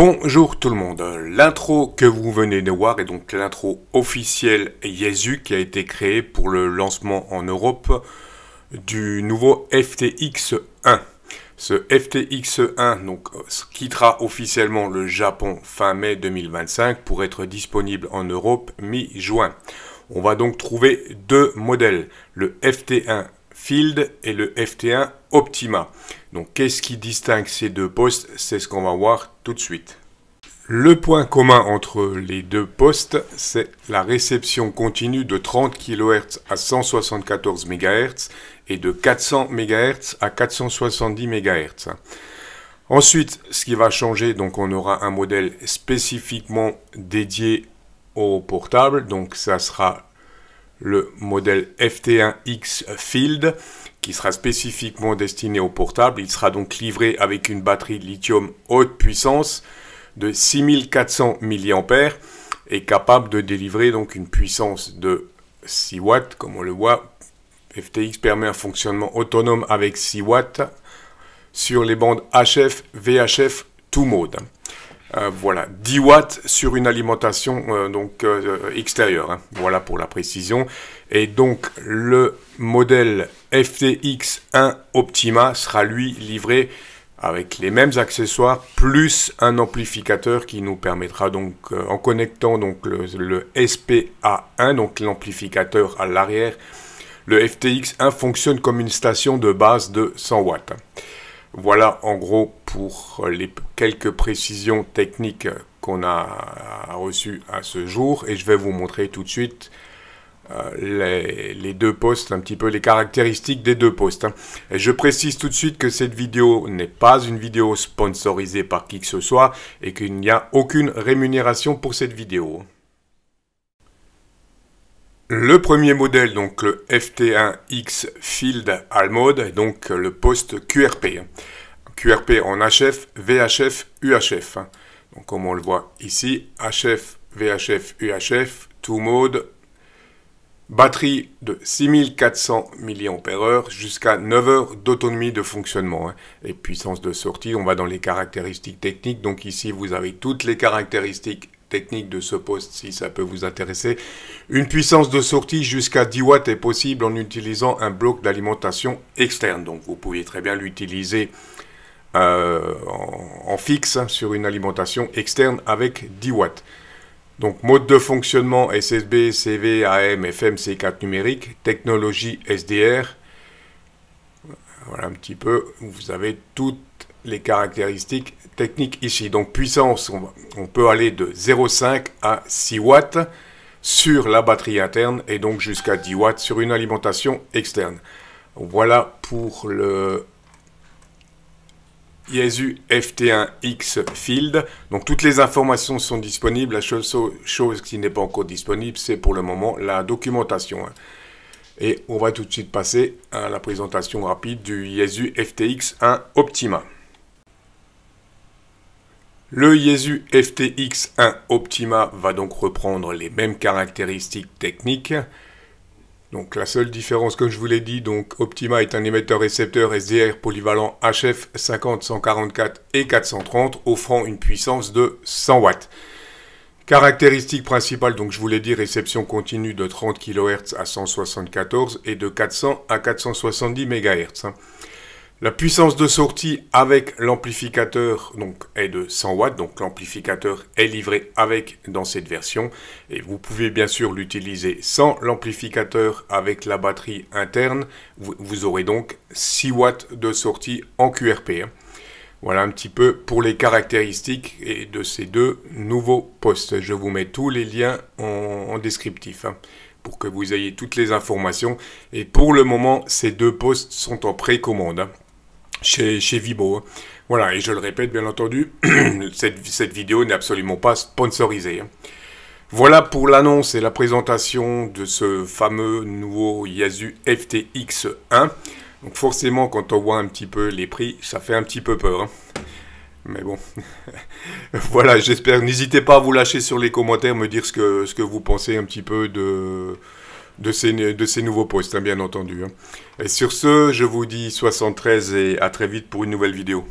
Bonjour tout le monde, l'intro que vous venez de voir est donc l'intro officielle Yaesu qui a été créée pour le lancement en Europe du nouveau FTX 1. Ce FTX 1 donc, quittera officiellement le Japon fin mai 2025 pour être disponible en Europe mi-juin. On va donc trouver deux modèles, le FT1 Field et le FT1 Optima. Donc qu'est-ce qui distingue ces deux postes? C'est ce qu'on va voir tout de suite. Le point commun entre les deux postes, c'est la réception continue de 30 kHz à 174 MHz et de 400 MHz à 470 MHz. Ensuite, ce qui va changer, donc on aura un modèle spécifiquement dédié au portable, donc ça sera le modèle FT1X Field qui sera spécifiquement destiné au portable. Il sera donc livré avec une batterie lithium haute puissance de 6400 mAh et capable de délivrer donc une puissance de 6 watts. Comme on le voit, FTX permet un fonctionnement autonome avec 6 watts sur les bandes HF, VHF, tout mode. Voilà, 10 watts sur une alimentation extérieure, voilà pour la précision. Et donc le modèle FTX 1 Optima sera lui livré avec les mêmes accessoires plus un amplificateur qui nous permettra donc en connectant donc le SPA1, donc l'amplificateur à l'arrière, le FTX 1 fonctionne comme une station de base de 100 watts. Voilà en gros pour les quelques précisions techniques qu'on a reçues à ce jour, et je vais vous montrer tout de suite les deux postes, un petit peu les caractéristiques des deux postes. Et je précise tout de suite que cette vidéo n'est pas une vidéo sponsorisée par qui que ce soit et qu'il n'y a aucune rémunération pour cette vidéo. Le premier modèle, donc le FT1X Field All-Mode, est donc le poste QRP. QRP en HF, VHF, UHF. Donc comme on le voit ici, HF, VHF, UHF, tout mode. Batterie de 6400 mAh jusqu'à 9 heures d'autonomie de fonctionnement. Et puissance de sortie, on va dans les caractéristiques techniques. Donc ici, vous avez toutes les caractéristiques technique de ce poste si ça peut vous intéresser. Une puissance de sortie jusqu'à 10 watts est possible en utilisant un bloc d'alimentation externe. Donc vous pouvez très bien l'utiliser en fixe sur une alimentation externe avec 10 watts. Donc mode de fonctionnement SSB, CV, AM, FM, C4 numérique, technologie SDR. Voilà un petit peu, vous avez toutes les caractéristiques techniques ici. Donc puissance, on peut aller de 0,5 à 6 watts sur la batterie interne et donc jusqu'à 10 watts sur une alimentation externe. Qui pour le Yaesu FT1X Field. Donc toutes les informations sont disponibles. La seule chose qui n'est pas encore disponible, c'est pour le moment la documentation. Et on va tout de suite passer à la présentation rapide du Yaesu FTX 1 Optima. Le Yaesu FTX 1 Optima va donc reprendre les mêmes caractéristiques techniques. Donc la seule différence, comme je vous l'ai dit, donc Optima est un émetteur-récepteur SDR polyvalent HF 50, 144 et 430 offrant une puissance de 100 watts. Caractéristiques principales, donc je vous l'ai dit, réception continue de 30 kHz à 174 et de 400 à 470 MHz. La puissance de sortie avec l'amplificateur est de 100 watts, donc l'amplificateur est livré avec dans cette version. Et vous pouvez bien sûr l'utiliser sans l'amplificateur avec la batterie interne. Vous aurez donc 6 watts de sortie en QRP. Voilà un petit peu pour les caractéristiques de ces deux nouveaux postes. Je vous mets tous les liens en descriptif pour que vous ayez toutes les informations. Et pour le moment, ces deux postes sont en précommande chez Vibo. Voilà, et je le répète, bien entendu, cette vidéo n'est absolument pas sponsorisée. Voilà pour l'annonce et la présentation de ce fameux nouveau Yaesu FTX 1. Donc forcément, quand on voit un petit peu les prix, ça fait un petit peu peur. Mais bon, voilà, j'espère. N'hésitez pas à vous lâcher sur les commentaires, me dire ce que vous pensez un petit peu de ces nouveaux postes, bien entendu. Et sur ce, je vous dis 73 et à très vite pour une nouvelle vidéo.